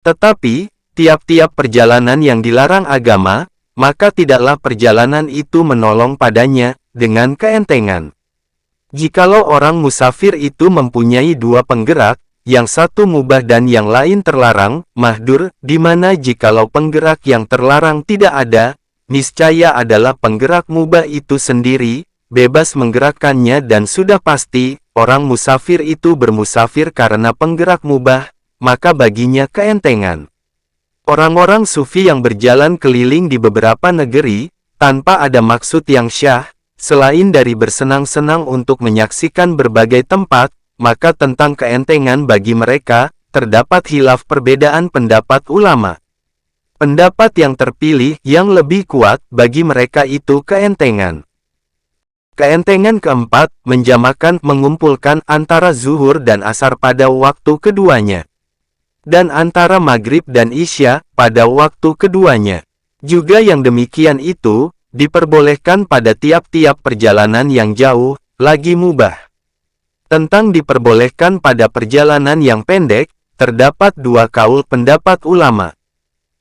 Tetapi, tiap-tiap perjalanan yang dilarang agama, maka tidaklah perjalanan itu menolong padanya, dengan keentengan. Jikalau orang musafir itu mempunyai dua penggerak, yang satu mubah dan yang lain terlarang, mahdur, di mana jikalau penggerak yang terlarang tidak ada, niscaya adalah penggerak mubah itu sendiri, bebas menggerakkannya dan sudah pasti, orang musafir itu bermusafir karena penggerak mubah, maka baginya keentengan. Orang-orang sufi yang berjalan keliling di beberapa negeri, tanpa ada maksud yang syah, selain dari bersenang-senang untuk menyaksikan berbagai tempat, maka tentang keentengan bagi mereka, terdapat khilaf perbedaan pendapat ulama. Pendapat yang terpilih yang lebih kuat bagi mereka itu keentengan. Keentengan keempat, menjamakan mengumpulkan antara zuhur dan asar pada waktu keduanya. Dan antara maghrib dan isya pada waktu keduanya. Juga yang demikian itu, diperbolehkan pada tiap-tiap perjalanan yang jauh, lagi mubah. Tentang diperbolehkan pada perjalanan yang pendek, terdapat dua kaul pendapat ulama.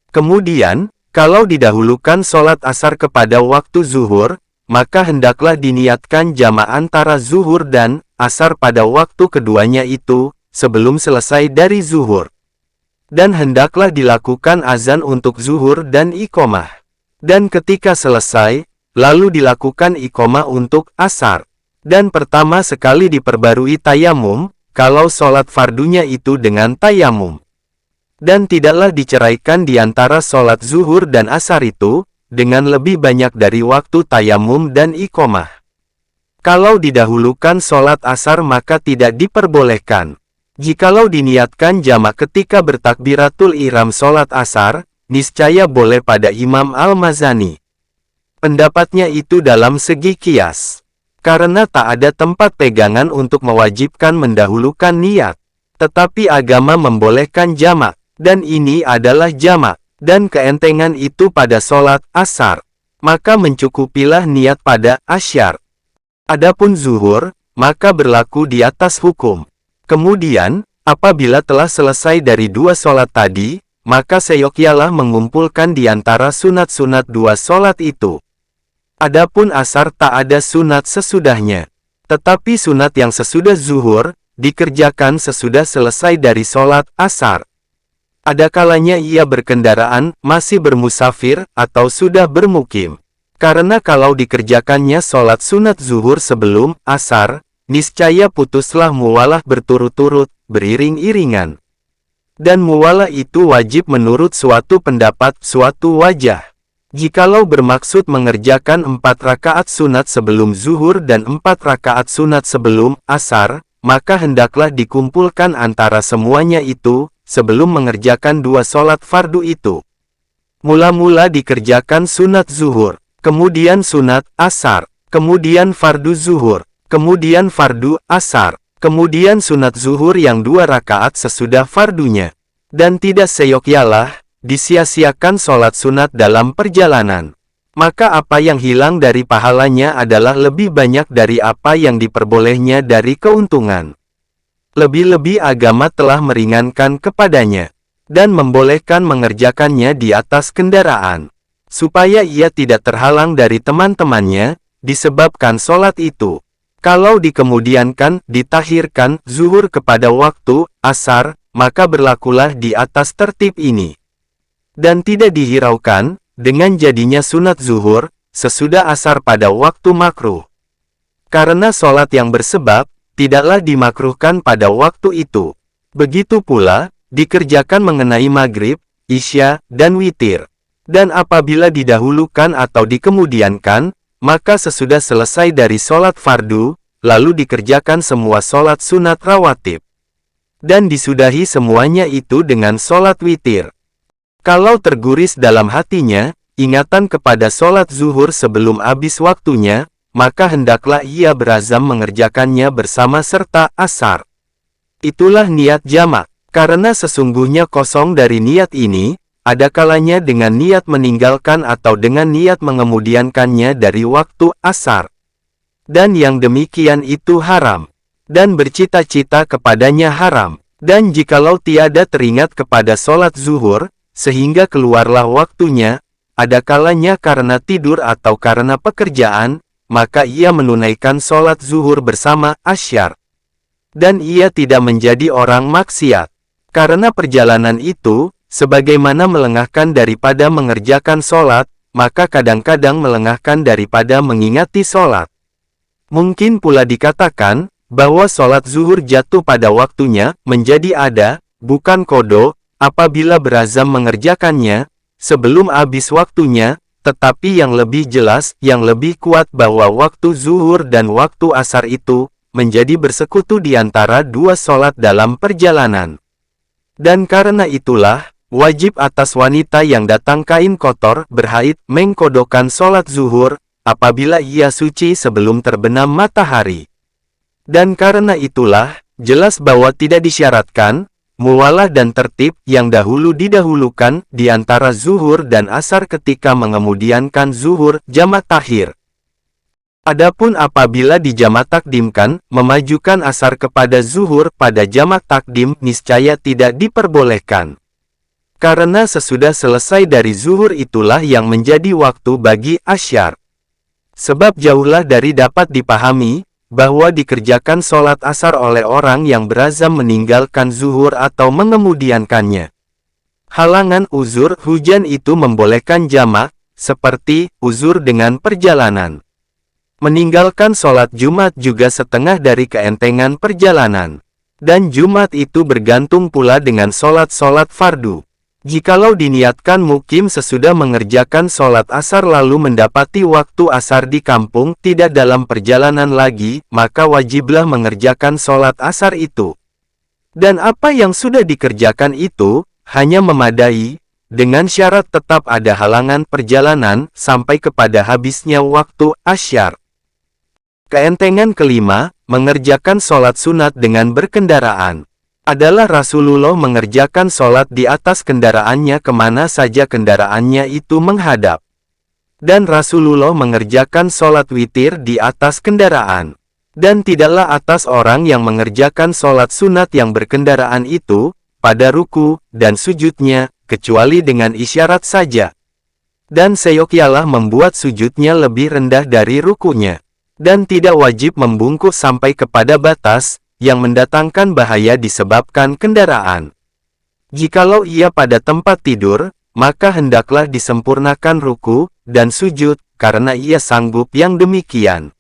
Kemudian, kalau didahulukan sholat asar kepada waktu zuhur, maka hendaklah diniatkan jama' antara zuhur dan asar pada waktu keduanya itu, sebelum selesai dari zuhur. Dan hendaklah dilakukan azan untuk zuhur dan iqomah. Dan ketika selesai, lalu dilakukan iqomah untuk asar. Dan pertama sekali diperbarui tayamum, kalau sholat fardunya itu dengan tayamum. Dan tidaklah diceraikan di antara sholat zuhur dan asar itu, dengan lebih banyak dari waktu tayamum dan iqomah. Kalau didahulukan sholat asar maka tidak diperbolehkan. Jikalau diniatkan jamak ketika bertakbiratul ihram sholat asar, niscaya boleh pada Imam Al-Mazani. Pendapatnya itu dalam segi qiyas. Karena tak ada tempat pegangan untuk mewajibkan mendahulukan niat. Tetapi agama membolehkan jamak, dan ini adalah jamak, dan keentengan itu pada sholat asar. Maka mencukupilah niat pada asyar. Adapun zuhur, maka berlaku di atas hukum. Kemudian, apabila telah selesai dari dua sholat tadi, maka seyogyanya mengumpulkan di antara sunat-sunat dua sholat itu. Adapun asar tak ada sunat sesudahnya. Tetapi sunat yang sesudah zuhur, dikerjakan sesudah selesai dari sholat asar. Ada kalanya ia berkendaraan, masih bermusafir, atau sudah bermukim. Karena kalau dikerjakannya sholat sunat zuhur sebelum asar, niscaya putuslah muwalah berturut-turut, beriring-iringan. Dan muwalah itu wajib menurut suatu pendapat, suatu wajah. Jikalau bermaksud mengerjakan 4 rakaat sunat sebelum zuhur dan 4 rakaat sunat sebelum asar, maka hendaklah dikumpulkan antara semuanya itu, sebelum mengerjakan 2 sholat fardu itu. Mula-mula dikerjakan sunat zuhur, kemudian sunat asar, kemudian fardu zuhur, kemudian fardu asar, kemudian sunat zuhur yang 2 rakaat sesudah fardunya. Dan tidak seyogyanya disia-siakan sholat sunat dalam perjalanan. Maka apa yang hilang dari pahalanya adalah lebih banyak dari apa yang diperbolehnya dari keuntungan. Lebih-lebih agama telah meringankan kepadanya, dan membolehkan mengerjakannya di atas kendaraan, supaya ia tidak terhalang dari teman-temannya, disebabkan sholat itu. Kalau dikemudiankan, ditakhirkan, zuhur kepada waktu asar, maka berlakulah di atas tertib ini. Dan tidak dihiraukan, dengan jadinya sunat zuhur, sesudah asar pada waktu makruh. Karena sholat yang bersebab, tidaklah dimakruhkan pada waktu itu. Begitu pula, dikerjakan mengenai maghrib, isya, dan witir. Dan apabila didahulukan atau dikemudiankan, maka sesudah selesai dari sholat fardu, lalu dikerjakan semua sholat sunat rawatib. Dan disudahi semuanya itu dengan sholat witir. Kalau terguris dalam hatinya, ingatan kepada sholat zuhur sebelum habis waktunya, maka hendaklah ia berazam mengerjakannya bersama serta asar. Itulah niat jamak, karena sesungguhnya kosong dari niat ini, ada kalanya dengan niat meninggalkan atau dengan niat mengemudiankannya dari waktu asar. Dan yang demikian itu haram, dan bercita-cita kepadanya haram. Dan jikalau tiada teringat kepada sholat zuhur, sehingga keluarlah waktunya, ada kalanya karena tidur atau karena pekerjaan, maka ia menunaikan sholat zuhur bersama asyar. Dan ia tidak menjadi orang maksiat. Karena perjalanan itu, sebagaimana melengahkan daripada mengerjakan sholat, maka kadang-kadang melengahkan daripada mengingati sholat. Mungkin pula dikatakan, bahwa sholat zuhur jatuh pada waktunya, menjadi ada, bukan kodo, apabila berazam mengerjakannya, sebelum habis waktunya, tetapi yang lebih jelas, yang lebih kuat bahwa waktu zuhur dan waktu asar itu, menjadi bersekutu di antara dua sholat dalam perjalanan. Dan karena itulah, wajib atas wanita yang datang kain kotor, berhaid, mengkodokan sholat zuhur, apabila ia suci sebelum terbenam matahari. Dan karena itulah, jelas bahwa tidak disyaratkan, muwalah dan tertib yang dahulu didahulukan di antara zuhur dan asar ketika mengemudiankan zuhur jamak takhir. Adapun apabila dijamak takdimkan, memajukan asar kepada zuhur pada jamak takdim niscaya tidak diperbolehkan. Karena sesudah selesai dari zuhur itulah yang menjadi waktu bagi asyar. Sebab jauhlah dari dapat dipahami, bahwa dikerjakan sholat asar oleh orang yang berazam meninggalkan zuhur atau mengemudiankannya. Halangan uzur hujan itu membolehkan jamak, seperti uzur dengan perjalanan. Meninggalkan sholat Jumat juga setengah dari keentengan perjalanan. Dan Jumat itu bergantung pula dengan sholat-sholat fardu. Jikalau diniatkan mukim sesudah mengerjakan sholat asar lalu mendapati waktu asar di kampung tidak dalam perjalanan lagi, maka wajiblah mengerjakan sholat asar itu. Dan apa yang sudah dikerjakan itu, hanya memadai, dengan syarat tetap ada halangan perjalanan, sampai kepada habisnya waktu asyar. Keentengan kelima, mengerjakan sholat sunat dengan berkendaraan. Adalah Rasulullah mengerjakan sholat di atas kendaraannya kemana saja kendaraannya itu menghadap. Dan Rasulullah mengerjakan sholat witir di atas kendaraan. Dan tidaklah atas orang yang mengerjakan sholat sunat yang berkendaraan itu, pada ruku dan sujudnya, kecuali dengan isyarat saja. Dan seyogyanya membuat sujudnya lebih rendah dari rukunya. Dan tidak wajib membungkuk sampai kepada batas, yang mendatangkan bahaya disebabkan kendaraan. Jikalau ia pada tempat tidur, maka hendaklah disempurnakan ruku dan sujud, karena ia sanggup yang demikian.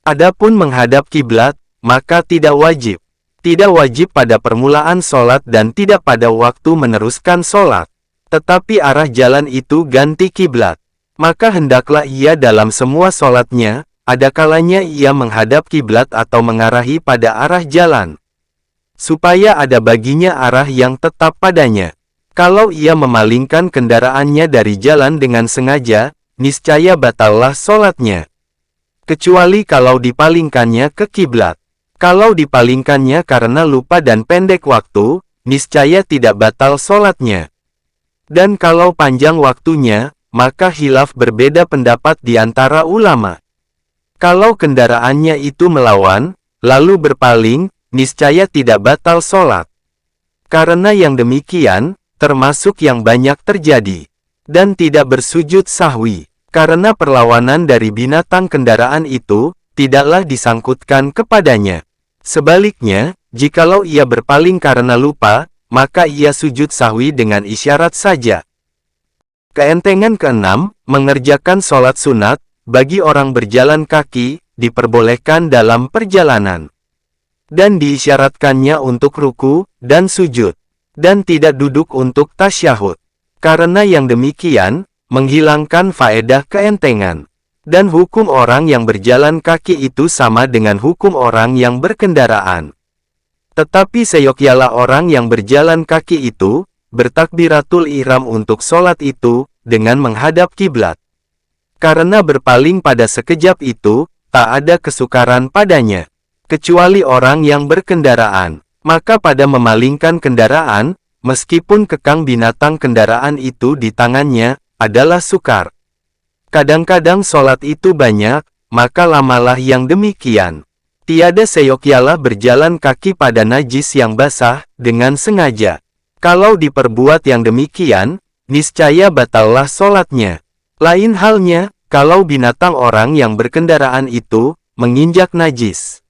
Adapun menghadap kiblat, maka tidak wajib. Tidak wajib pada permulaan sholat dan tidak pada waktu meneruskan sholat. Tetapi arah jalan itu ganti kiblat. Maka hendaklah ia dalam semua sholatnya, ada kalanya ia menghadap kiblat atau mengarahi pada arah jalan, supaya ada baginya arah yang tetap padanya. Kalau ia memalingkan kendaraannya dari jalan dengan sengaja, niscaya batallah sholatnya. Kecuali kalau dipalingkannya ke kiblat. Kalau dipalingkannya karena lupa dan pendek waktu, niscaya tidak batal sholatnya. Dan kalau panjang waktunya, maka khilaf berbeda pendapat di antara ulama. Kalau kendaraannya itu melawan, lalu berpaling, niscaya tidak batal sholat. Karena yang demikian, termasuk yang banyak terjadi. Dan tidak bersujud sahwi. Karena perlawanan dari binatang kendaraan itu, tidaklah disangkutkan kepadanya. Sebaliknya, jikalau ia berpaling karena lupa, maka ia sujud sahwi dengan isyarat saja. Keentengan keenam, mengerjakan sholat sunat, bagi orang berjalan kaki, diperbolehkan dalam perjalanan. Dan diisyaratkannya untuk ruku, dan sujud. Dan tidak duduk untuk tasyahud. Karena yang demikian, menghilangkan faedah keentengan. Dan hukum orang yang berjalan kaki itu sama dengan hukum orang yang berkendaraan. Tetapi seyogyanya orang yang berjalan kaki itu, bertakbiratul ihram untuk sholat itu, dengan menghadap kiblat. Karena berpaling pada sekejap itu, tak ada kesukaran padanya. Kecuali orang yang berkendaraan. Maka pada memalingkan kendaraan, meskipun kekang binatang kendaraan itu di tangannya, adalah sukar. Kadang-kadang sholat itu banyak, maka lamalah yang demikian. Tiada seyogyanya berjalan kaki pada najis yang basah, dengan sengaja. Kalau diperbuat yang demikian, niscaya batallah sholatnya. Lain halnya, kalau binatang orang yang berkendaraan itu, menginjak najis.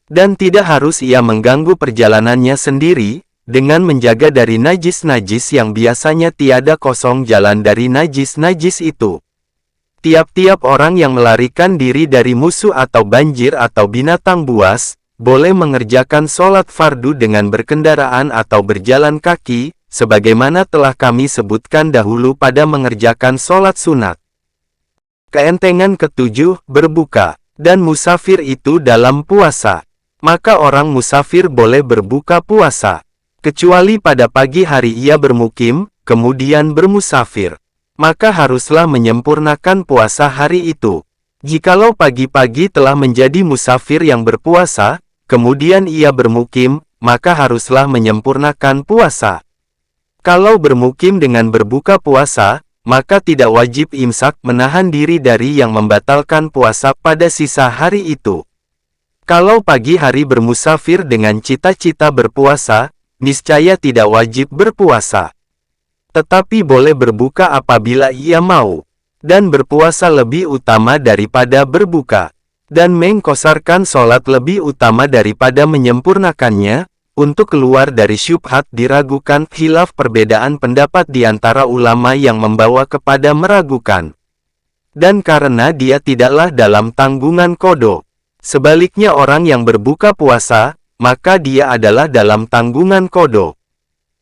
Dan tidak harus ia mengganggu perjalanannya sendiri, dengan menjaga dari najis-najis yang biasanya tiada kosong jalan dari najis-najis itu. Tiap-tiap orang yang melarikan diri dari musuh atau banjir atau binatang buas, boleh mengerjakan sholat fardu dengan berkendaraan atau berjalan kaki, sebagaimana telah kami sebutkan dahulu pada mengerjakan sholat sunat. Keentengan ketujuh, berbuka, dan musafir itu dalam puasa. Maka orang musafir boleh berbuka puasa, kecuali pada pagi hari ia bermukim, kemudian bermusafir. Maka haruslah menyempurnakan puasa hari itu. Jikalau pagi-pagi telah menjadi musafir yang berpuasa, kemudian ia bermukim, maka haruslah menyempurnakan puasa. Kalau bermukim dengan berbuka puasa, maka tidak wajib imsak menahan diri dari yang membatalkan puasa pada sisa hari itu. Kalau pagi hari bermusafir dengan cita-cita berpuasa, niscaya tidak wajib berpuasa. Tetapi boleh berbuka apabila ia mau, dan berpuasa lebih utama daripada berbuka, dan mengkosarkan sholat lebih utama daripada menyempurnakannya, untuk keluar dari syubhat diragukan khilaf perbedaan pendapat di antara ulama yang membawa kepada meragukan. Dan karena dia tidaklah dalam tanggungan qadha. Sebaliknya orang yang berbuka puasa, maka dia adalah dalam tanggungan qadha.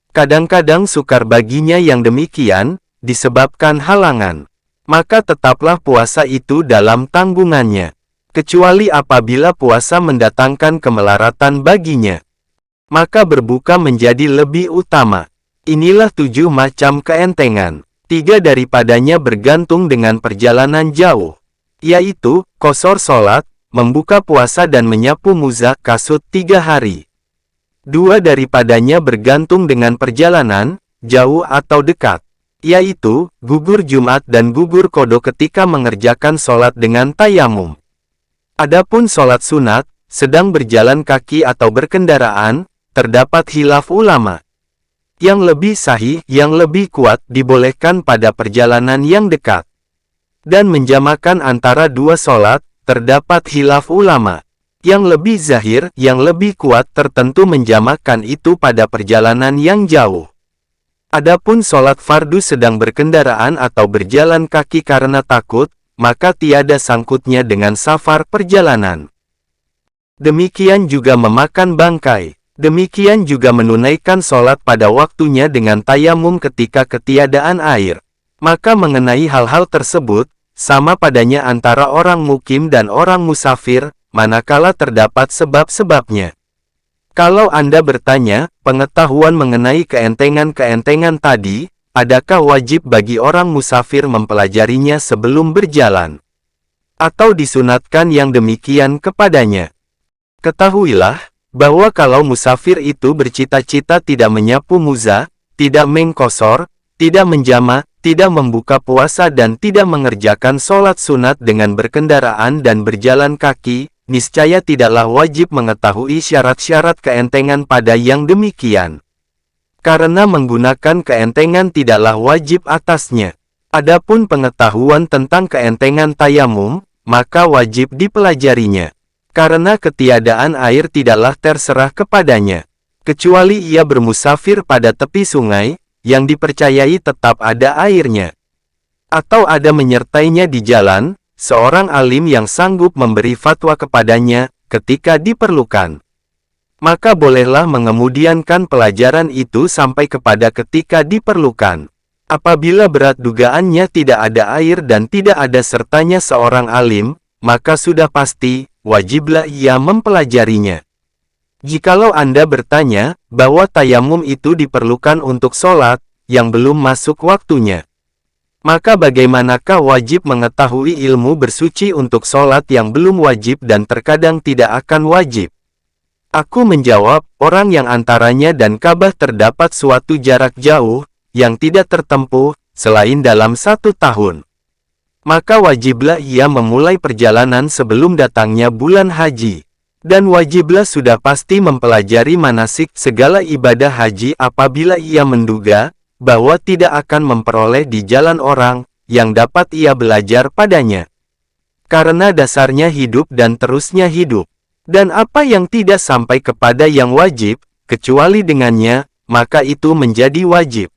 Kadang-kadang sukar baginya yang demikian, disebabkan halangan. Maka tetaplah puasa itu dalam tanggungannya. Kecuali apabila puasa mendatangkan kemelaratan baginya. Maka berbuka menjadi lebih utama. Inilah 7 macam keentengan. 3 daripadanya bergantung dengan perjalanan jauh. Yaitu, qasar sholat, membuka puasa dan menyapu muzah kasut 3 hari. 2 daripadanya bergantung dengan perjalanan, jauh atau dekat, yaitu, gugur Jumat dan gugur qadha ketika mengerjakan sholat dengan tayamum. Adapun sholat sunat, sedang berjalan kaki atau berkendaraan, terdapat khilaf ulama. Yang lebih sahih, yang lebih kuat, dibolehkan pada perjalanan yang dekat. Dan menjamakan antara 2 sholat, terdapat khilaf ulama. Yang lebih zahir, yang lebih kuat tertentu menjamakan itu pada perjalanan yang jauh. Adapun sholat fardu sedang berkendaraan atau berjalan kaki karena takut, maka tiada sangkutnya dengan safar perjalanan. Demikian juga memakan bangkai. Demikian juga menunaikan sholat pada waktunya dengan tayamum ketika ketiadaan air. Maka mengenai hal-hal tersebut, sama padanya antara orang mukim dan orang musafir, manakala terdapat sebab-sebabnya. Kalau Anda bertanya, pengetahuan mengenai keentengan-keentengan tadi, adakah wajib bagi orang musafir mempelajarinya sebelum berjalan? Atau disunatkan yang demikian kepadanya? Ketahuilah, bahwa kalau musafir itu bercita-cita tidak menyapu muzah, tidak mengkosor, tidak menjama, tidak membuka puasa dan tidak mengerjakan sholat sunat dengan berkendaraan dan berjalan kaki, niscaya tidaklah wajib mengetahui syarat-syarat keentengan pada yang demikian. Karena menggunakan keentengan tidaklah wajib atasnya. Adapun pengetahuan tentang keentengan tayamum, maka wajib dipelajarinya. Karena ketiadaan air tidaklah terserah kepadanya. Kecuali ia bermusafir pada tepi sungai, yang dipercayai tetap ada airnya. Atau ada menyertainya di jalan, seorang alim yang sanggup memberi fatwa kepadanya, ketika diperlukan. Maka bolehlah mengemudiankan pelajaran itu sampai kepada ketika diperlukan. Apabila berat dugaannya tidak ada air dan tidak ada sertanya seorang alim, maka sudah pasti, wajiblah ia mempelajarinya. Jikalau Anda bertanya, bahwa tayamum itu diperlukan untuk sholat, yang belum masuk waktunya. Maka bagaimanakah wajib mengetahui ilmu bersuci untuk sholat yang belum wajib dan terkadang tidak akan wajib? Aku menjawab, orang yang antaranya dan Ka'bah terdapat suatu jarak jauh, yang tidak tertempuh, selain dalam 1 tahun. Maka wajiblah ia memulai perjalanan sebelum datangnya bulan haji. Dan wajiblah sudah pasti mempelajari manasik segala ibadah haji apabila ia menduga bahwa tidak akan memperoleh di jalan orang yang dapat ia belajar padanya. Karena dasarnya hidup dan terusnya hidup. Dan apa yang tidak sampai kepada yang wajib, kecuali dengannya, maka itu menjadi wajib.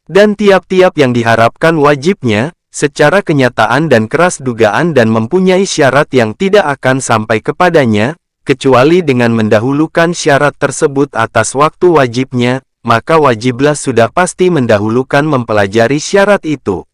Dan tiap-tiap yang diharapkan wajibnya, secara kenyataan dan keras dugaan dan mempunyai syarat yang tidak akan sampai kepadanya, kecuali dengan mendahulukan syarat tersebut atas waktu wajibnya, maka wajiblah sudah pasti mendahulukan mempelajari syarat itu.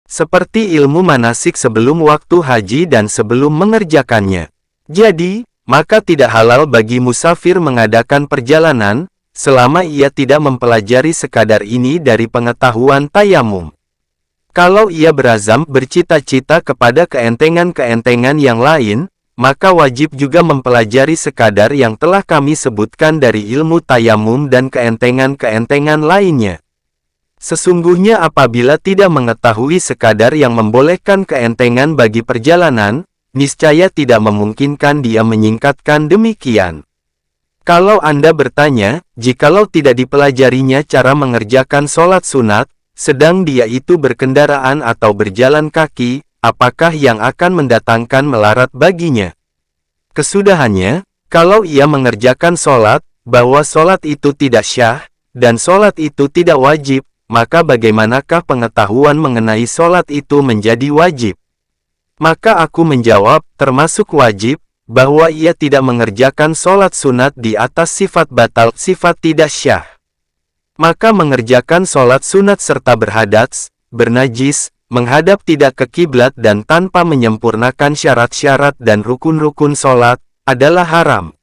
Seperti ilmu manasik sebelum waktu haji dan sebelum mengerjakannya. Jadi, maka tidak halal bagi musafir mengadakan perjalanan, selama ia tidak mempelajari sekadar ini dari pengetahuan tayamum. Kalau ia berazam bercita-cita kepada keentengan-keentengan yang lain, maka wajib juga mempelajari sekadar yang telah kami sebutkan dari ilmu tayamum dan keentengan-keentengan lainnya. Sesungguhnya apabila tidak mengetahui sekadar yang membolehkan keentengan bagi perjalanan, niscaya tidak memungkinkan dia menyingkatkan demikian. Kalau Anda bertanya, jikalau tidak dipelajarinya cara mengerjakan sholat sunat, sedang dia itu berkendaraan atau berjalan kaki, apakah yang akan mendatangkan melarat baginya? Kesudahannya, kalau ia mengerjakan sholat, bahwa sholat itu tidak syah, dan sholat itu tidak wajib, maka bagaimanakah pengetahuan mengenai sholat itu menjadi wajib? Maka aku menjawab, termasuk wajib, bahwa ia tidak mengerjakan sholat sunat di atas sifat batal, sifat tidak syah. Maka mengerjakan sholat sunat serta berhadas, bernajis, menghadap tidak ke kiblat dan tanpa menyempurnakan syarat-syarat dan rukun-rukun sholat, adalah haram.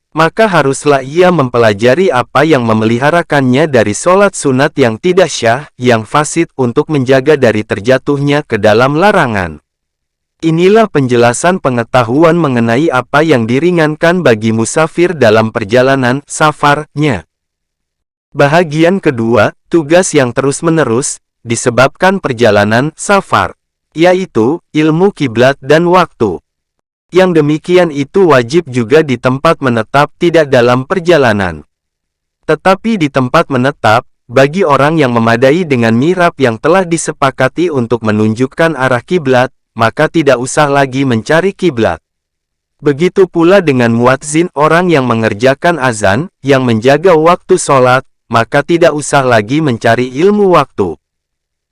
Maka haruslah ia mempelajari apa yang memeliharakannya dari sholat sunat yang tidak syah, yang fasid untuk menjaga dari terjatuhnya ke dalam larangan. Inilah penjelasan pengetahuan mengenai apa yang diringankan bagi musafir dalam perjalanan safarnya. Bahagian kedua, tugas yang terus-menerus, disebabkan perjalanan safar, yaitu ilmu kiblat dan waktu. Yang demikian itu wajib juga di tempat menetap tidak dalam perjalanan. Tetapi di tempat menetap, bagi orang yang memadai dengan mihrab yang telah disepakati untuk menunjukkan arah kiblat, maka tidak usah lagi mencari kiblat. Begitu pula dengan muadzin orang yang mengerjakan azan, yang menjaga waktu sholat, maka tidak usah lagi mencari ilmu waktu.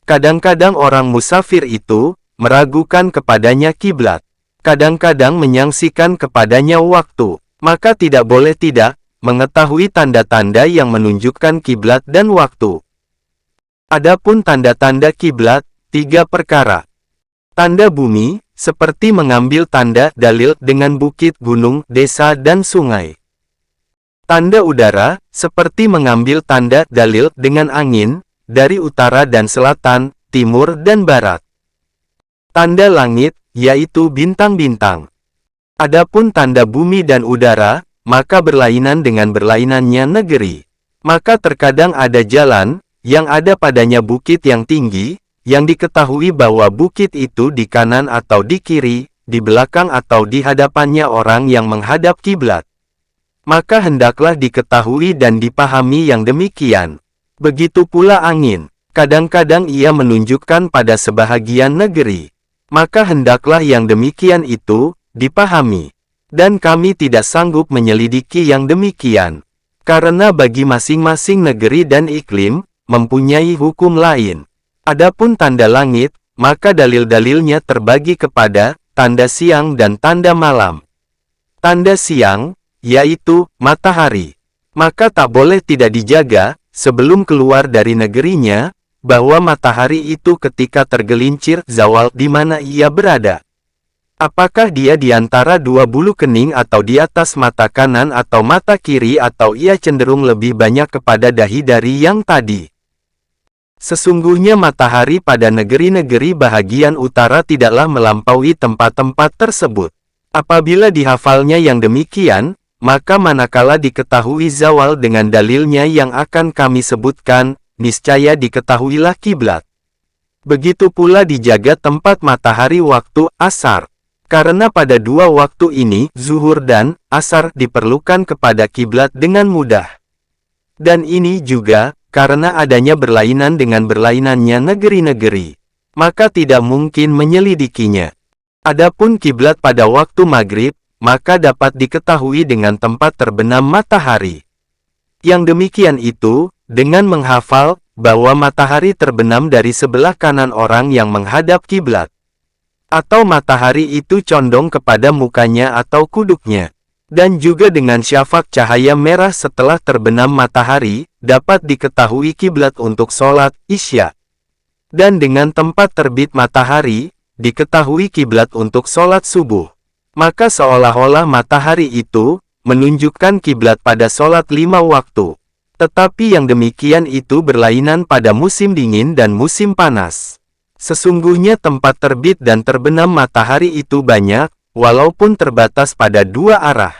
Kadang-kadang orang musafir itu, meragukan kepadanya kiblat. Kadang-kadang menyangsikan kepadanya waktu. Maka tidak boleh tidak, mengetahui tanda-tanda yang menunjukkan kiblat dan waktu. Adapun tanda-tanda kiblat, 3 perkara. Tanda bumi, seperti mengambil tanda dalil dengan bukit, gunung, desa dan sungai. Tanda udara, seperti mengambil tanda dalil dengan angin, dari utara dan selatan, timur dan barat. Tanda langit, yaitu bintang-bintang. Adapun tanda bumi dan udara, maka berlainan dengan berlainannya negeri. Maka terkadang ada jalan, yang ada padanya bukit yang tinggi, yang diketahui bahwa bukit itu di kanan atau di kiri, di belakang atau di hadapannya orang yang menghadap kiblat. Maka hendaklah diketahui dan dipahami yang demikian. Begitu pula angin, kadang-kadang ia menunjukkan pada sebahagian negeri. Maka hendaklah yang demikian itu, dipahami. Dan kami tidak sanggup menyelidiki yang demikian. Karena bagi masing-masing negeri dan iklim, mempunyai hukum lain. Adapun tanda langit, maka dalil-dalilnya terbagi kepada tanda siang dan tanda malam. Tanda siang, yaitu matahari. Maka tak boleh tidak dijaga, sebelum keluar dari negerinya, bahwa matahari itu ketika tergelincir zawal di mana ia berada. Apakah dia di antara 2 bulu kening atau di atas mata kanan atau mata kiri atau ia cenderung lebih banyak kepada dahi dari yang tadi? Sesungguhnya matahari pada negeri-negeri bahagian utara tidaklah melampaui tempat-tempat tersebut. Apabila dihafalnya yang demikian, maka manakala diketahui zawal dengan dalilnya yang akan kami sebutkan, niscaya diketahuilah kiblat. Begitu pula dijaga tempat matahari waktu asar. Karena pada dua waktu ini, zuhur dan asar diperlukan kepada kiblat dengan mudah. Dan ini juga, karena adanya berlainan dengan berlainannya negeri-negeri, maka tidak mungkin menyelidikinya. Adapun kiblat pada waktu maghrib, maka dapat diketahui dengan tempat terbenam matahari. Yang demikian itu, dengan menghafal bahwa matahari terbenam dari sebelah kanan orang yang menghadap kiblat, atau matahari itu condong kepada mukanya atau kuduknya, dan juga dengan syafaq cahaya merah setelah terbenam matahari, dapat diketahui kiblat untuk sholat isya. Dan dengan tempat terbit matahari, diketahui kiblat untuk sholat subuh. Maka seolah-olah matahari itu menunjukkan kiblat pada sholat 5 waktu. Tetapi yang demikian itu berlainan pada musim dingin dan musim panas. Sesungguhnya tempat terbit dan terbenam matahari itu banyak, walaupun terbatas pada dua arah.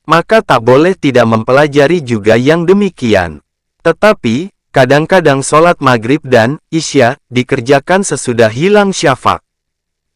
Maka tak boleh tidak mempelajari juga yang demikian. Tetapi, kadang-kadang sholat maghrib dan isya dikerjakan sesudah hilang syafaq.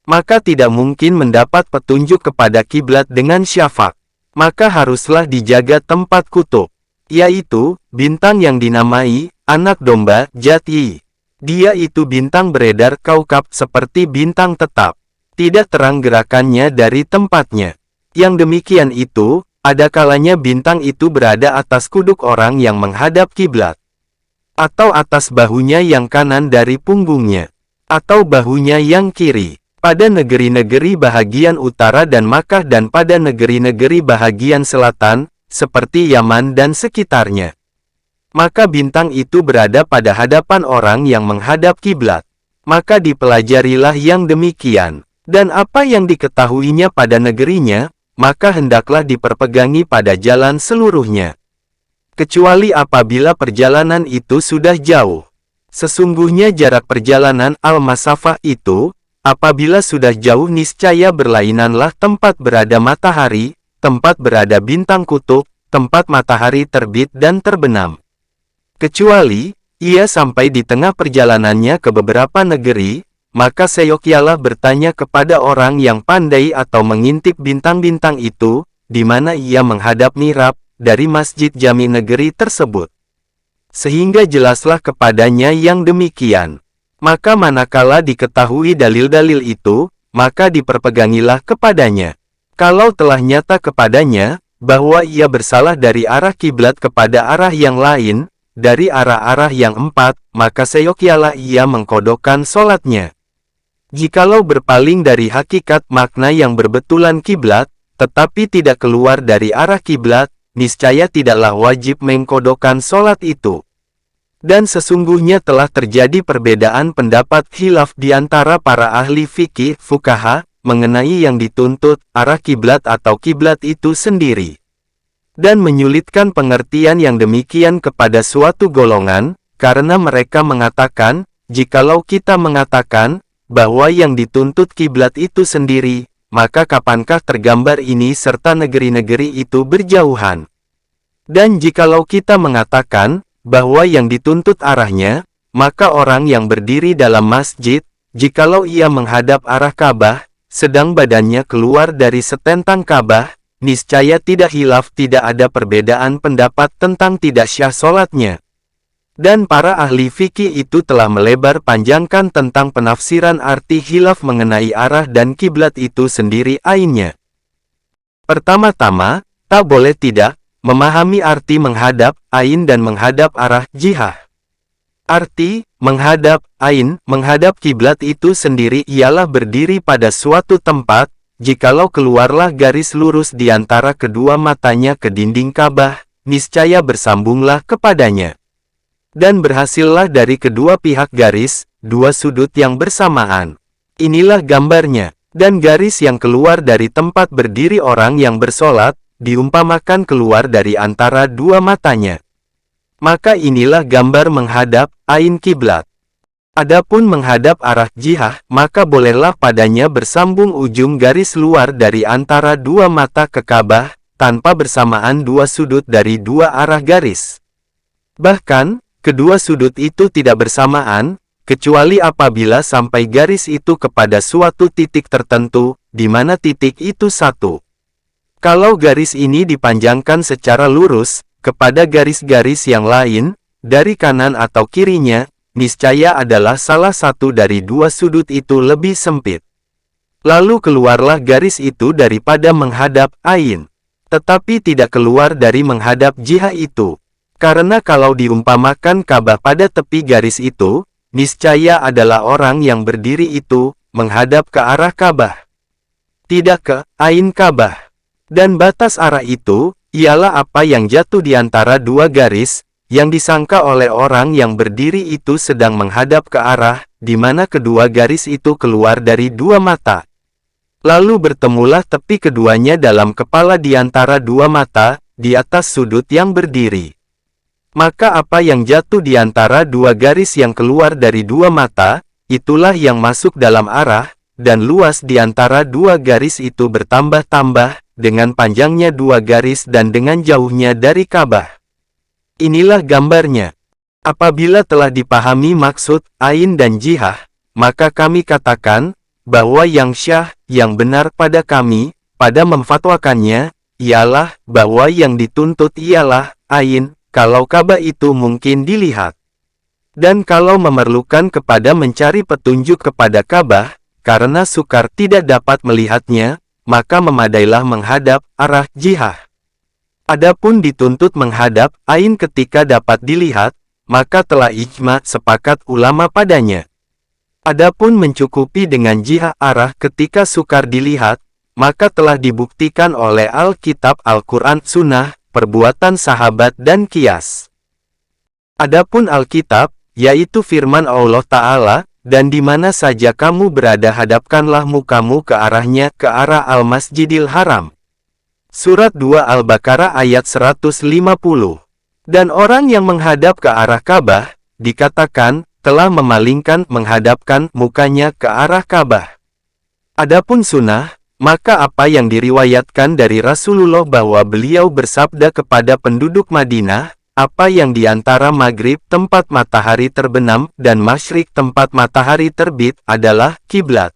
Maka tidak mungkin mendapat petunjuk kepada kiblat dengan syafaq. Maka haruslah dijaga tempat kutub, yaitu bintang yang dinamai anak domba Jati. Dia itu bintang beredar kaukab seperti bintang tetap, tidak terang gerakannya dari tempatnya. Yang demikian itu, ada kalanya bintang itu berada atas kuduk orang yang menghadap kiblat, atau atas bahunya yang kanan dari punggungnya, atau bahunya yang kiri. Pada negeri-negeri bahagian utara dan Makkah dan pada negeri-negeri bahagian selatan, seperti Yaman dan sekitarnya. Maka bintang itu berada pada hadapan orang yang menghadap kiblat. Maka dipelajarilah yang demikian. Dan apa yang diketahuinya pada negerinya, maka hendaklah diperpegangi pada jalan seluruhnya. Kecuali apabila perjalanan itu sudah jauh. Sesungguhnya jarak perjalanan al-masafah itu, apabila sudah jauh niscaya berlainanlah tempat berada matahari, tempat berada bintang kutub, tempat matahari terbit dan terbenam. Kecuali, ia sampai di tengah perjalanannya ke beberapa negeri, maka seyogyalah bertanya kepada orang yang pandai atau mengintip bintang-bintang itu, di mana ia menghadap mihrab, dari masjid jami negeri tersebut. Sehingga jelaslah kepadanya yang demikian. Maka manakala diketahui dalil-dalil itu, maka diperpegangilah kepadanya. Kalau telah nyata kepadanya, bahwa ia bersalah dari arah kiblat kepada arah yang lain, dari arah-arah yang 4, maka seyogyalah ia mengkodokkan sholatnya. Jikalau berpaling dari hakikat makna yang berbetulan kiblat, tetapi tidak keluar dari arah kiblat, niscaya tidaklah wajib mengkodokkan sholat itu. Dan sesungguhnya telah terjadi perbedaan pendapat khilaf di antara para ahli fikih fuqaha mengenai yang dituntut arah kiblat atau kiblat itu sendiri. Dan menyulitkan pengertian yang demikian kepada suatu golongan, karena mereka mengatakan, jikalau kita mengatakan bahwa yang dituntut kiblat itu sendiri, maka kapankah tergambar ini serta negeri-negeri itu berjauhan? Dan jikalau kita mengatakan bahwa yang dituntut arahnya, maka orang yang berdiri dalam masjid, jikalau ia menghadap arah Ka'bah, sedang badannya keluar dari setentang Ka'bah, niscaya tidak hilaf, tidak ada perbedaan pendapat tentang tidak syah sholatnya. Dan para ahli fikih itu telah melebar panjangkan tentang penafsiran arti hilaf mengenai arah dan kiblat itu sendiri ainnya. Pertama-tama, tak boleh tidak memahami arti menghadap ain dan menghadap arah jihah. Arti menghadap ain, menghadap kiblat itu sendiri ialah berdiri pada suatu tempat, jikalau keluarlah garis lurus di antara kedua matanya ke dinding Ka'bah, niscaya bersambunglah kepadanya. Dan berhasillah dari kedua pihak garis, dua sudut yang bersamaan. Inilah gambarnya. Dan garis yang keluar dari tempat berdiri orang yang bersolat, diumpamakan keluar dari antara dua matanya. Maka inilah gambar menghadap ain kiblat. Adapun menghadap arah jihah, maka bolehlah padanya bersambung ujung garis luar dari antara dua mata ke Ka'bah, tanpa bersamaan dua sudut dari dua arah garis. Bahkan, kedua sudut itu tidak bersamaan, kecuali apabila sampai garis itu kepada suatu titik tertentu, di mana titik itu satu. Kalau garis ini dipanjangkan secara lurus, kepada garis-garis yang lain, dari kanan atau kirinya, niscaya adalah salah satu dari dua sudut itu lebih sempit. Lalu keluarlah garis itu daripada menghadap Ain. Tetapi tidak keluar dari menghadap jihah itu. Karena kalau diumpamakan Ka'bah pada tepi garis itu, niscaya adalah orang yang berdiri itu, menghadap ke arah Ka'bah. Tidak ke Ain Ka'bah. Dan batas arah itu, ialah apa yang jatuh di antara dua garis, yang disangka oleh orang yang berdiri itu sedang menghadap ke arah, di mana kedua garis itu keluar dari dua mata. Lalu bertemulah tepi keduanya dalam kepala di antara dua mata, di atas sudut yang berdiri. Maka apa yang jatuh di antara dua garis yang keluar dari dua mata, itulah yang masuk dalam arah, dan luas di antara dua garis itu bertambah-tambah, dengan panjangnya dua garis dan dengan jauhnya dari Ka'bah. Inilah gambarnya. Apabila telah dipahami maksud Ain dan jihah, maka kami katakan, bahwa yang syah, yang benar pada kami, pada memfatwakannya, ialah, bahwa yang dituntut ialah, Ain, kalau Ka'bah itu mungkin dilihat. Dan kalau memerlukan kepada mencari petunjuk kepada Ka'bah, karena sukar tidak dapat melihatnya, maka memadailah menghadap, arah jihah. Adapun dituntut menghadap, Ain ketika dapat dilihat, maka telah ijma sepakat ulama padanya. Adapun mencukupi dengan jihah arah ketika sukar dilihat, maka telah dibuktikan oleh Alkitab Al-Quran Sunnah, perbuatan sahabat dan kias. Adapun Alkitab, yaitu firman Allah Ta'ala, dan di mana saja kamu berada hadapkanlah mukamu ke arahnya, ke arah Al-Masjidil Haram. Surat 2 Al-Baqarah ayat 150. Dan orang yang menghadap ke arah Ka'bah, dikatakan, telah memalingkan menghadapkan mukanya ke arah Ka'bah. Adapun sunnah, maka apa yang diriwayatkan dari Rasulullah bahwa beliau bersabda kepada penduduk Madinah, apa yang di antara maghrib tempat matahari terbenam dan masyrik tempat matahari terbit adalah kiblat.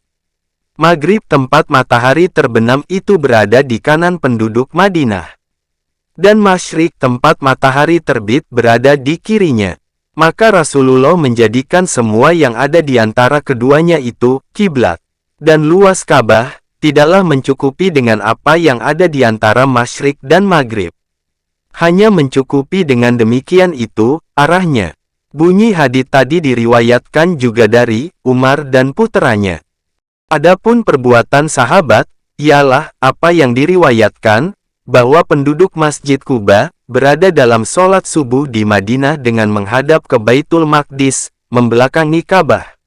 Maghrib tempat matahari terbenam itu berada di kanan penduduk Madinah. Dan masyrik tempat matahari terbit berada di kirinya. Maka Rasulullah menjadikan semua yang ada di antara keduanya itu kiblat. Dan luas Ka'bah tidaklah mencukupi dengan apa yang ada di antara masyrik dan maghrib. Hanya mencukupi dengan demikian itu arahnya. Bunyi hadits tadi diriwayatkan juga dari Umar dan puteranya. Adapun perbuatan sahabat, ialah apa yang diriwayatkan, bahwa penduduk Masjid Quba berada dalam sholat subuh di Madinah dengan menghadap ke Baitul Maqdis, membelakangi Ka'bah.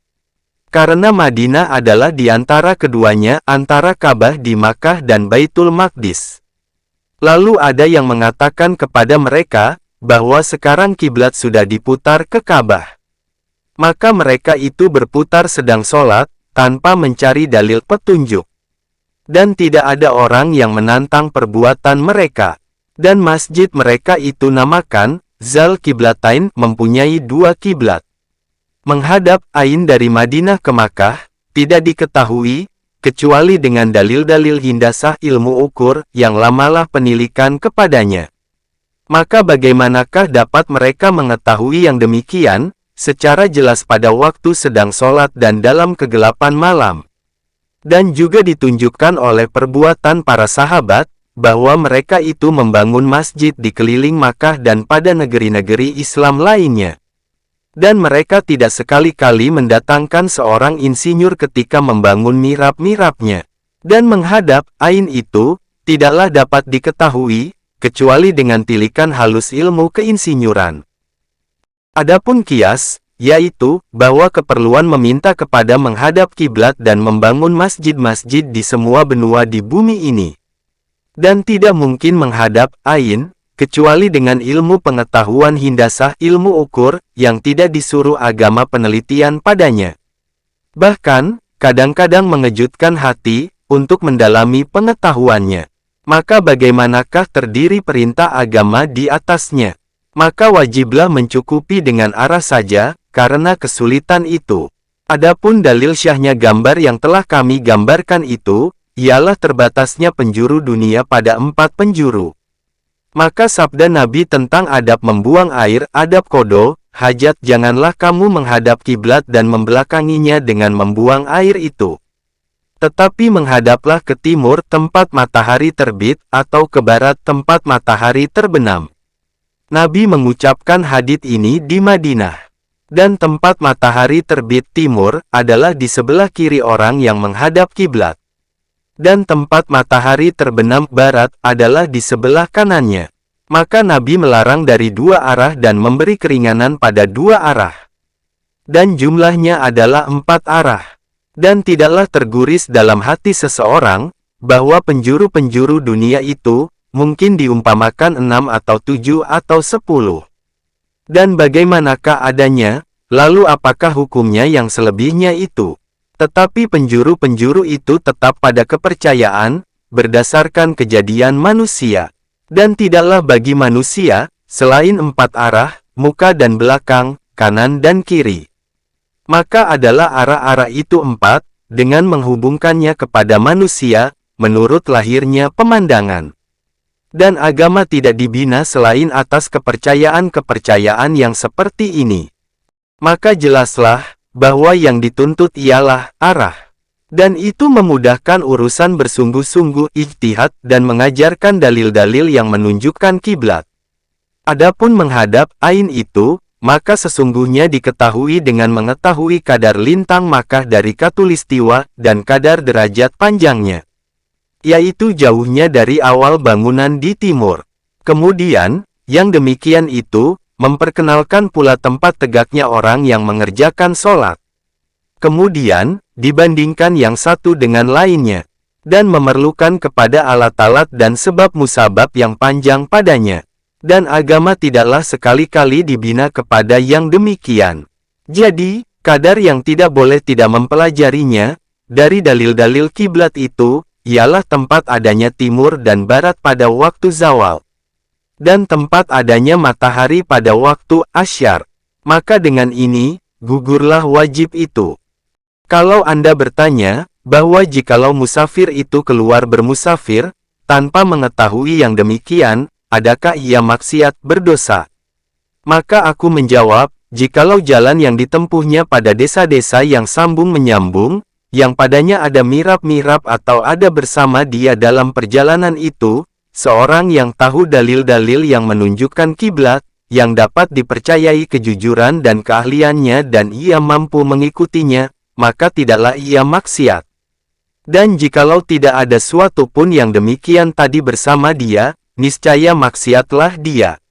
Karena Madinah adalah di antara keduanya, antara Ka'bah di Makkah dan Baitul Maqdis. Lalu ada yang mengatakan kepada mereka, bahwa sekarang kiblat sudah diputar ke Ka'bah. Maka mereka itu berputar sedang sholat, tanpa mencari dalil petunjuk. Dan tidak ada orang yang menantang perbuatan mereka. Dan masjid mereka itu namakan, Zal Kiblatain, mempunyai dua kiblat. Menghadap Ain dari Madinah ke Makkah, tidak diketahui, kecuali dengan dalil-dalil hindasah ilmu ukur, yang lamalah penilikan kepadanya. Maka bagaimanakah dapat mereka mengetahui yang demikian, secara jelas pada waktu sedang sholat dan dalam kegelapan malam? Dan juga ditunjukkan oleh perbuatan para sahabat, bahwa mereka itu membangun masjid di keliling Makkah dan pada negeri-negeri Islam lainnya. Dan mereka tidak sekali-kali mendatangkan seorang insinyur ketika membangun mihrab-mihrabnya. Dan menghadap Ain itu, tidaklah dapat diketahui, kecuali dengan tilikan halus ilmu keinsinyuran. Adapun kias, yaitu, bahwa keperluan meminta kepada menghadap kiblat dan membangun masjid-masjid di semua benua di bumi ini. Dan tidak mungkin menghadap Ain, kecuali dengan ilmu pengetahuan hindasah ilmu ukur, yang tidak disuruh agama penelitian padanya. Bahkan, kadang-kadang mengejutkan hati, untuk mendalami pengetahuannya. Maka bagaimanakah terdiri perintah agama di atasnya? Maka wajiblah mencukupi dengan arah saja, karena kesulitan itu. Adapun dalil syahnya gambar yang telah kami gambarkan itu, ialah terbatasnya penjuru dunia pada 4 penjuru. Maka sabda Nabi tentang adab membuang air, adab kodo, hajat, janganlah kamu menghadap kiblat dan membelakanginya dengan membuang air itu. Tetapi menghadaplah ke timur tempat matahari terbit, atau ke barat tempat matahari terbenam. Nabi mengucapkan hadits ini di Madinah. Dan tempat matahari terbit timur, adalah di sebelah kiri orang yang menghadap kiblat. Dan tempat matahari terbenam barat, adalah di sebelah kanannya. Maka Nabi melarang dari 2 arah dan memberi keringanan pada 2 arah. Dan jumlahnya adalah 4 arah. Dan tidaklah terguris dalam hati seseorang, bahwa penjuru-penjuru dunia itu, mungkin diumpamakan 6 atau 7 atau 10. Dan bagaimanakah adanya, lalu apakah hukumnya yang selebihnya itu? Tetapi penjuru-penjuru itu tetap pada kepercayaan, berdasarkan kejadian manusia. Dan tidaklah bagi manusia, selain 4 arah, muka dan belakang, kanan dan kiri. Maka adalah arah-arah itu 4, dengan menghubungkannya kepada manusia, menurut lahirnya pemandangan. Dan agama tidak dibina selain atas kepercayaan-kepercayaan yang seperti ini. Maka jelaslah, bahwa yang dituntut ialah arah. Dan itu memudahkan urusan bersungguh-sungguh ijtihad dan mengajarkan dalil-dalil yang menunjukkan kiblat. Adapun menghadap ain itu, maka sesungguhnya diketahui dengan mengetahui kadar lintang Makkah dari khatulistiwa dan kadar derajat panjangnya, yaitu jauhnya dari awal bangunan di timur. Kemudian, yang demikian itu, memperkenalkan pula tempat tegaknya orang yang mengerjakan sholat. Kemudian, dibandingkan yang satu dengan lainnya, dan memerlukan kepada alat-alat dan sebab musabab yang panjang padanya. Dan agama tidaklah sekali-kali dibina kepada yang demikian. Jadi, kadar yang tidak boleh tidak mempelajarinya, dari dalil-dalil kiblat itu, ialah tempat adanya timur dan barat pada waktu zawal. Dan tempat adanya matahari pada waktu asyar. Maka dengan ini, gugurlah wajib itu. Kalau Anda bertanya, bahwa jikalau musafir itu keluar bermusafir, tanpa mengetahui yang demikian, adakah ia maksiat berdosa? Maka aku menjawab, jikalau jalan yang ditempuhnya pada desa-desa yang sambung menyambung, yang padanya ada mihrab-mihrab atau ada bersama dia dalam perjalanan itu, seorang yang tahu dalil-dalil yang menunjukkan kiblat, yang dapat dipercayai kejujuran dan keahliannya dan ia mampu mengikutinya, maka tidaklah ia maksiat. Dan jikalau tidak ada suatu pun yang demikian tadi bersama dia, niscaya maksiatlah dia.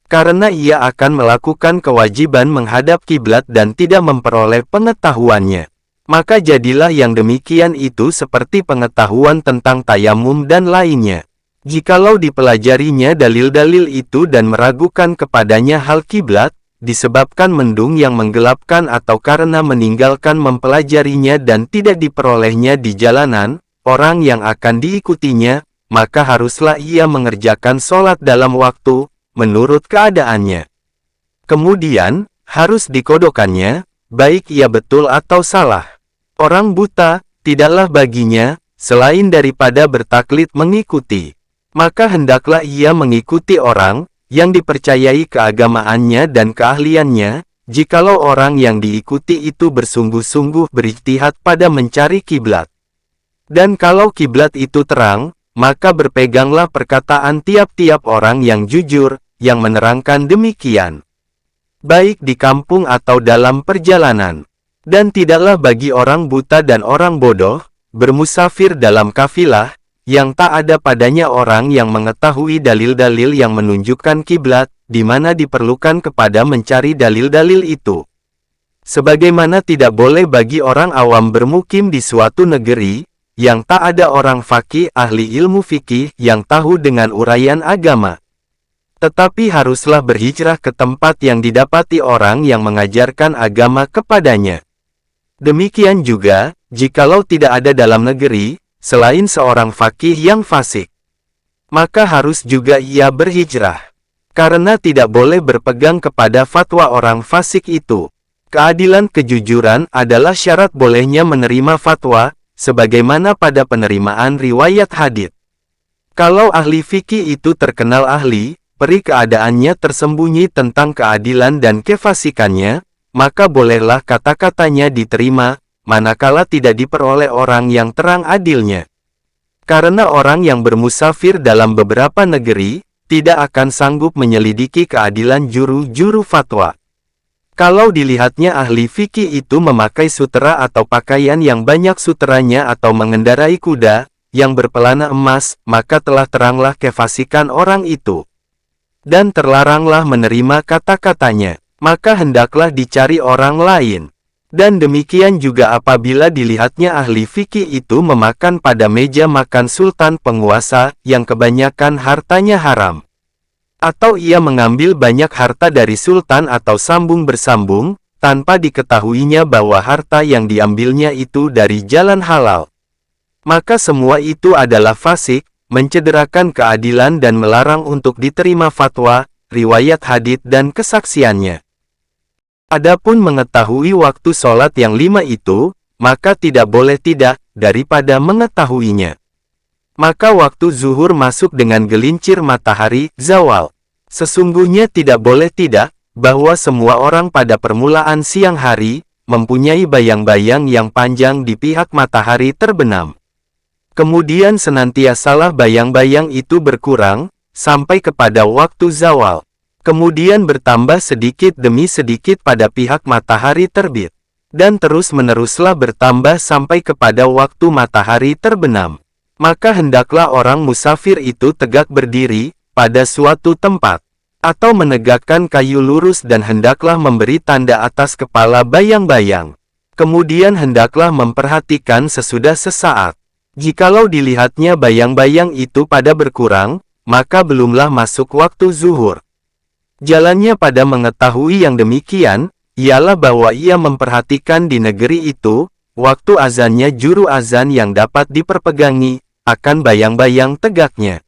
Karena ia akan melakukan kewajiban menghadap kiblat dan tidak memperoleh pengetahuannya. Maka jadilah yang demikian itu seperti pengetahuan tentang tayamum dan lainnya. Jikalau dipelajarinya dalil-dalil itu dan meragukan kepadanya hal kiblat, disebabkan mendung yang menggelapkan atau karena meninggalkan mempelajarinya dan tidak diperolehnya di jalanan, orang yang akan diikutinya, maka haruslah ia mengerjakan sholat dalam waktu, menurut keadaannya. Kemudian, harus dikodokannya, baik ia betul atau salah. Orang buta, tidaklah baginya, selain daripada bertaklid mengikuti. Maka hendaklah ia mengikuti orang, yang dipercayai keagamaannya dan keahliannya, jikalau orang yang diikuti itu bersungguh-sungguh berijtihad pada mencari kiblat. Dan kalau kiblat itu terang, maka berpeganglah perkataan tiap-tiap orang yang jujur, yang menerangkan demikian. Baik di kampung atau dalam perjalanan. Dan tidaklah bagi orang buta dan orang bodoh, bermusafir dalam kafilah, yang tak ada padanya orang yang mengetahui dalil-dalil yang menunjukkan kiblat, di mana diperlukan kepada mencari dalil-dalil itu. Sebagaimana tidak boleh bagi orang awam bermukim di suatu negeri, yang tak ada orang faqih ahli ilmu fikih yang tahu dengan uraian agama. Tetapi haruslah berhijrah ke tempat yang didapati orang yang mengajarkan agama kepadanya. Demikian juga, jikalau tidak ada dalam negeri, selain seorang faqih yang fasik, maka harus juga ia berhijrah. Karena tidak boleh berpegang kepada fatwa orang fasik itu. Keadilan kejujuran adalah syarat bolehnya menerima fatwa, sebagaimana pada penerimaan riwayat hadits. Kalau ahli fikih itu terkenal ahli, peri keadaannya tersembunyi tentang keadilan dan kefasikannya, maka bolehlah kata-katanya diterima, manakala tidak diperoleh orang yang terang adilnya. Karena orang yang bermusafir dalam beberapa negeri, tidak akan sanggup menyelidiki keadilan juru-juru fatwa. Kalau dilihatnya ahli fikih itu memakai sutera atau pakaian yang banyak suteranya atau mengendarai kuda yang berpelana emas, maka telah teranglah kefasikan orang itu. Dan terlaranglah menerima kata-katanya, maka hendaklah dicari orang lain. Dan demikian juga apabila dilihatnya ahli fikih itu memakan pada meja makan sultan penguasa yang kebanyakan hartanya haram. Atau ia mengambil banyak harta dari sultan atau sambung bersambung, tanpa diketahuinya bahwa harta yang diambilnya itu dari jalan halal. Maka semua itu adalah fasik, mencederakan keadilan dan melarang untuk diterima fatwa, riwayat hadits dan kesaksiannya. Adapun mengetahui waktu sholat yang 5 itu, maka tidak boleh tidak, daripada mengetahuinya. Maka waktu zuhur masuk dengan gelincir matahari, zawal. Sesungguhnya tidak boleh tidak, bahwa semua orang pada permulaan siang hari, mempunyai bayang-bayang yang panjang di pihak matahari terbenam. Kemudian senantiasalah bayang-bayang itu berkurang, sampai kepada waktu zawal. Kemudian bertambah sedikit demi sedikit pada pihak matahari terbit. Dan terus-meneruslah bertambah sampai kepada waktu matahari terbenam. Maka hendaklah orang musafir itu tegak berdiri, pada suatu tempat, atau menegakkan kayu lurus dan hendaklah memberi tanda atas kepala bayang-bayang. Kemudian hendaklah memperhatikan sesudah sesaat. Jikalau dilihatnya bayang-bayang itu pada berkurang, maka belumlah masuk waktu zuhur. Jalannya pada mengetahui yang demikian, ialah bahwa ia memperhatikan di negeri itu, waktu azannya juru azan yang dapat diperpegangi, akan bayang-bayang tegaknya.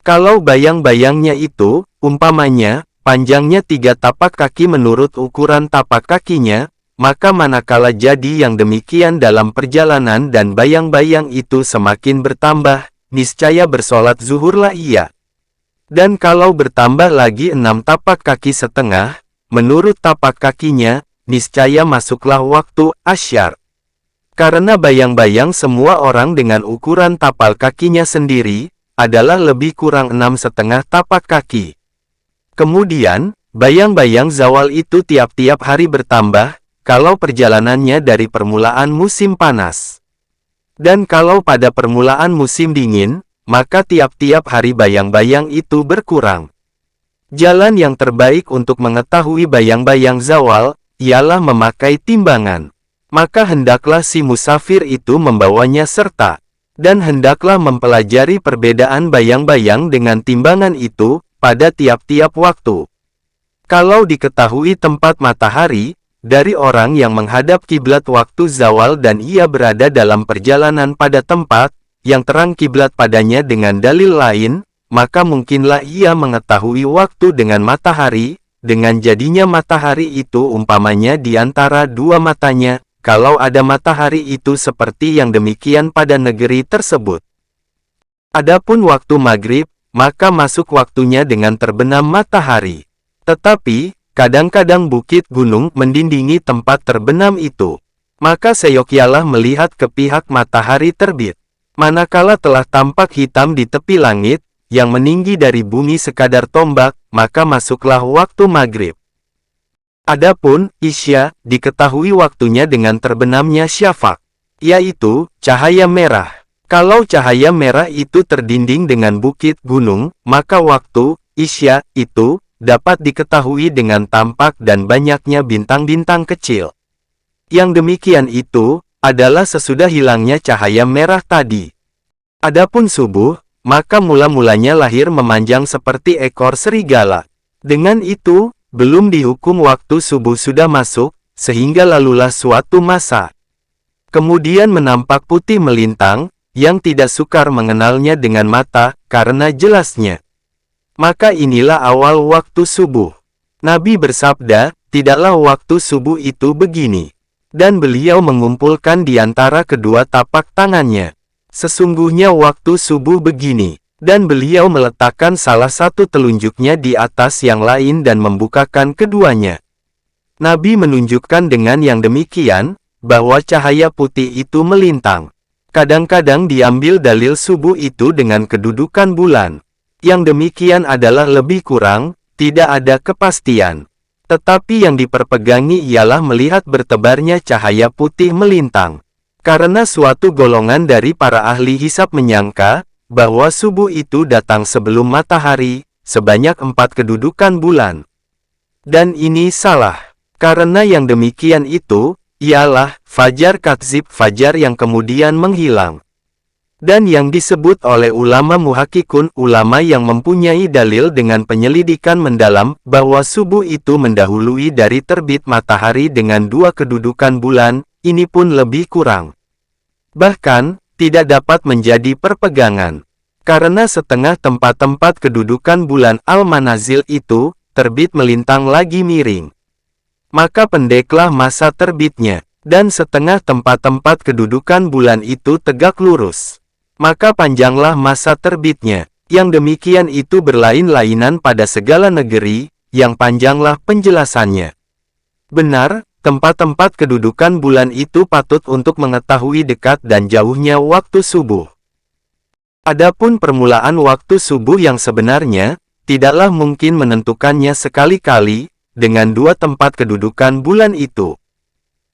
Kalau bayang-bayangnya itu, umpamanya, panjangnya 3 tapak kaki menurut ukuran tapak kakinya, maka manakala jadi yang demikian dalam perjalanan dan bayang-bayang itu semakin bertambah, niscaya bersolat zuhurlah ia. Dan kalau bertambah lagi 6 tapak kaki setengah, menurut tapak kakinya, niscaya masuklah waktu asyar. Karena bayang-bayang semua orang dengan ukuran tapal kakinya sendiri, adalah lebih kurang 6,5 tapak kaki. Kemudian, bayang-bayang zawal itu tiap-tiap hari bertambah, kalau perjalanannya dari permulaan musim panas. Dan kalau pada permulaan musim dingin, maka tiap-tiap hari bayang-bayang itu berkurang. Jalan yang terbaik untuk mengetahui bayang-bayang zawal, ialah memakai timbangan. Maka hendaklah si musafir itu membawanya serta, dan hendaklah mempelajari perbedaan bayang-bayang dengan timbangan itu, pada tiap-tiap waktu. Kalau diketahui tempat matahari, dari orang yang menghadap kiblat waktu zawal dan ia berada dalam perjalanan pada tempat, yang terang kiblat padanya dengan dalil lain, maka mungkinlah ia mengetahui waktu dengan matahari, dengan jadinya matahari itu umpamanya di antara dua matanya, kalau ada matahari itu seperti yang demikian pada negeri tersebut. Adapun waktu maghrib, maka masuk waktunya dengan terbenam matahari. Tetapi, kadang-kadang bukit gunung mendindingi tempat terbenam itu. Maka seyogyalah melihat ke pihak matahari terbit. Manakala telah tampak hitam di tepi langit, yang meninggi dari bumi sekadar tombak, maka masuklah waktu maghrib. Adapun isya, diketahui waktunya dengan terbenamnya syafaq, yaitu cahaya merah. Kalau cahaya merah itu terdinding dengan bukit gunung, maka waktu isya itu dapat diketahui dengan tampak dan banyaknya bintang-bintang kecil. Yang demikian itu adalah sesudah hilangnya cahaya merah tadi. Adapun subuh, maka mula-mulanya lahir memanjang seperti ekor serigala. Dengan itu, belum dihukum waktu subuh sudah masuk, sehingga lalulah suatu masa. Kemudian menampak putih melintang, yang tidak sukar mengenalnya dengan mata, karena jelasnya. Maka inilah awal waktu subuh. Nabi bersabda, tidaklah waktu subuh itu begini. Dan beliau mengumpulkan di antara kedua tapak tangannya. Sesungguhnya waktu subuh begini. Dan beliau meletakkan salah satu telunjuknya di atas yang lain dan membukakan keduanya. Nabi menunjukkan dengan yang demikian, bahwa cahaya putih itu melintang. Kadang-kadang diambil dalil subuh itu dengan kedudukan bulan. Yang demikian adalah lebih kurang, tidak ada kepastian. Tetapi yang diperpegangi ialah melihat bertebarnya cahaya putih melintang. Karena suatu golongan dari para ahli hisab menyangka, bahwa subuh itu datang sebelum matahari, sebanyak 4 kedudukan bulan. Dan ini salah. Karena yang demikian itu, ialah fajar kadzib, fajar yang kemudian menghilang. Dan yang disebut oleh ulama muhakikun, ulama yang mempunyai dalil dengan penyelidikan mendalam, bahwa subuh itu mendahului dari terbit matahari dengan 2 kedudukan bulan, ini pun lebih kurang. Bahkan, tidak dapat menjadi perpegangan. Karena setengah tempat-tempat kedudukan bulan al-manazil itu, terbit melintang lagi miring. Maka pendeklah masa terbitnya, dan setengah tempat-tempat kedudukan bulan itu tegak lurus. Maka panjanglah masa terbitnya, yang demikian itu berlain-lainan pada segala negeri, yang panjanglah penjelasannya. Benar, tempat-tempat kedudukan bulan itu patut untuk mengetahui dekat dan jauhnya waktu subuh. Adapun permulaan waktu subuh yang sebenarnya, tidaklah mungkin menentukannya sekali-kali, dengan 2 tempat kedudukan bulan itu.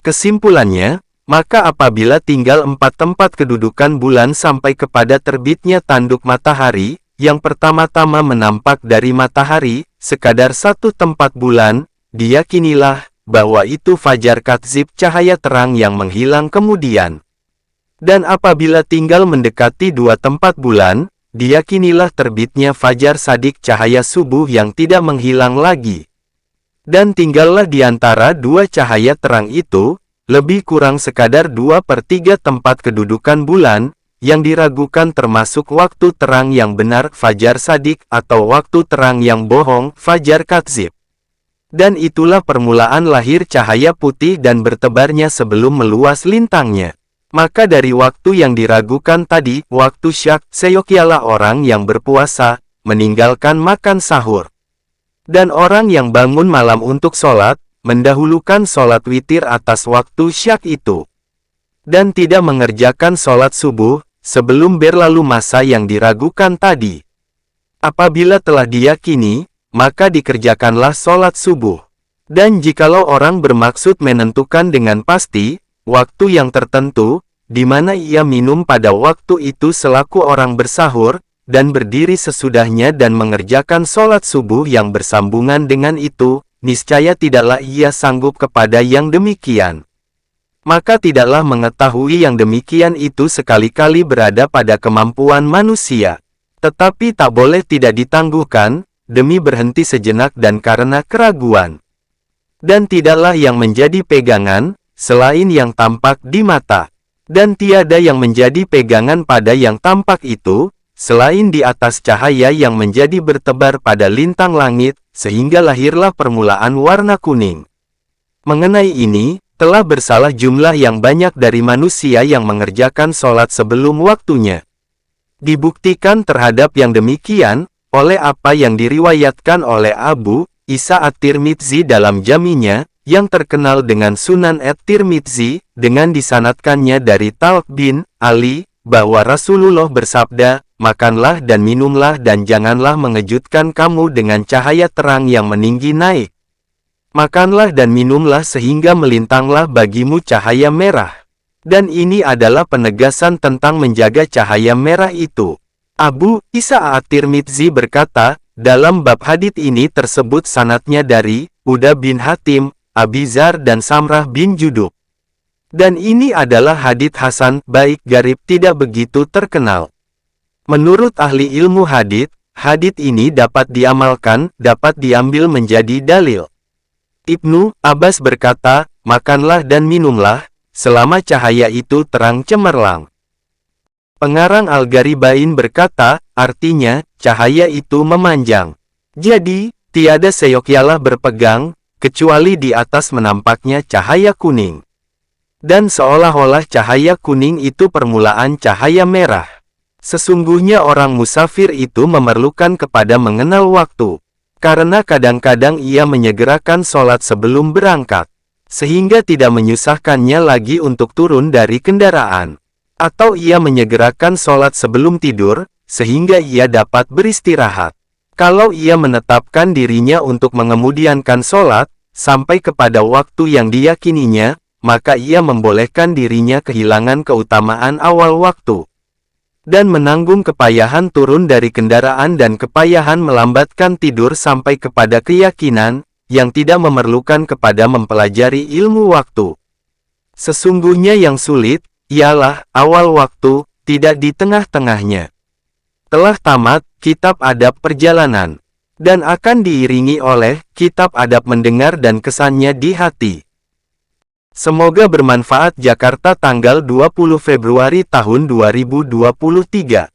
Kesimpulannya, maka apabila tinggal 4 tempat kedudukan bulan sampai kepada terbitnya tanduk matahari, yang pertama-tama menampak dari matahari, sekadar 1 tempat bulan, diyakinilah, bahwa itu fajar kadzib, cahaya terang yang menghilang kemudian. Dan apabila tinggal mendekati 2 tempat bulan, diyakinilah terbitnya fajar sadik, cahaya subuh yang tidak menghilang lagi. Dan tinggallah di antara 2 cahaya terang itu, lebih kurang sekadar 2/3 tempat kedudukan bulan, yang diragukan termasuk waktu terang yang benar, fajar sadik, atau waktu terang yang bohong, fajar kadzib. Dan itulah permulaan lahir cahaya putih dan bertebarnya sebelum meluas lintangnya. Maka dari waktu yang diragukan tadi, waktu syak, seyokialah orang yang berpuasa, meninggalkan makan sahur. Dan orang yang bangun malam untuk sholat, mendahulukan sholat witir atas waktu syak itu. Dan tidak mengerjakan sholat subuh, sebelum berlalu masa yang diragukan tadi. Apabila telah diyakini, maka dikerjakanlah sholat subuh. Dan jikalau orang bermaksud menentukan dengan pasti, waktu yang tertentu, di mana ia minum pada waktu itu selaku orang bersahur, dan berdiri sesudahnya dan mengerjakan sholat subuh yang bersambungan dengan itu, niscaya tidaklah ia sanggup kepada yang demikian. Maka tidaklah mengetahui yang demikian itu sekali-kali berada pada kemampuan manusia. Tetapi tak boleh tidak ditangguhkan, demi berhenti sejenak dan karena keraguan. Dan tidaklah yang menjadi pegangan, selain yang tampak di mata. Dan tiada yang menjadi pegangan pada yang tampak itu, selain di atas cahaya yang menjadi bertebar pada lintang langit, sehingga lahirlah permulaan warna kuning. Mengenai ini, telah bersalah jumlah yang banyak dari manusia yang mengerjakan sholat sebelum waktunya. Dibuktikan terhadap yang demikian, oleh apa yang diriwayatkan oleh Abu Isa At-Tirmidzi dalam jaminya, yang terkenal dengan Sunan At-Tirmidzi, dengan disanadkannya dari Talq bin Ali, bahwa Rasulullah bersabda, makanlah dan minumlah dan janganlah mengejutkan kamu dengan cahaya terang yang meninggi naik. Makanlah dan minumlah sehingga melintanglah bagimu cahaya merah. Dan ini adalah penegasan tentang menjaga cahaya merah itu. Abu Isa At-Tirmidzi berkata, dalam bab hadits ini tersebut sanadnya dari Uda bin Hatim, Abi Zar dan Samrah bin Judub. Dan ini adalah hadits hasan, baik garib, tidak begitu terkenal. Menurut ahli ilmu hadits, hadits ini dapat diamalkan, dapat diambil menjadi dalil. Ibnu Abbas berkata, makanlah dan minumlah, selama cahaya itu terang cemerlang. Pengarang Al-Gharibain berkata, artinya, cahaya itu memanjang. Jadi, tiada seyokialah berpegang, kecuali di atas menampaknya cahaya kuning. Dan seolah-olah cahaya kuning itu permulaan cahaya merah. Sesungguhnya orang musafir itu memerlukan kepada mengenal waktu. Karena kadang-kadang ia menyegerakan sholat sebelum berangkat. Sehingga tidak menyusahkannya lagi untuk turun dari kendaraan. Atau ia menyegerakan sholat sebelum tidur, sehingga ia dapat beristirahat. Kalau ia menetapkan dirinya untuk mengemudiankan sholat, sampai kepada waktu yang diyakininya, maka ia membolehkan dirinya kehilangan keutamaan awal waktu. Dan menanggung kepayahan turun dari kendaraan dan kepayahan melambatkan tidur sampai kepada keyakinan, yang tidak memerlukan kepada mempelajari ilmu waktu. Sesungguhnya yang sulit, ialah awal waktu, tidak di tengah-tengahnya. Telah tamat Kitab Adab Perjalanan, dan akan diiringi oleh Kitab Adab Mendengar dan kesannya di hati. Semoga bermanfaat. Jakarta, tanggal 20 Februari tahun 2023.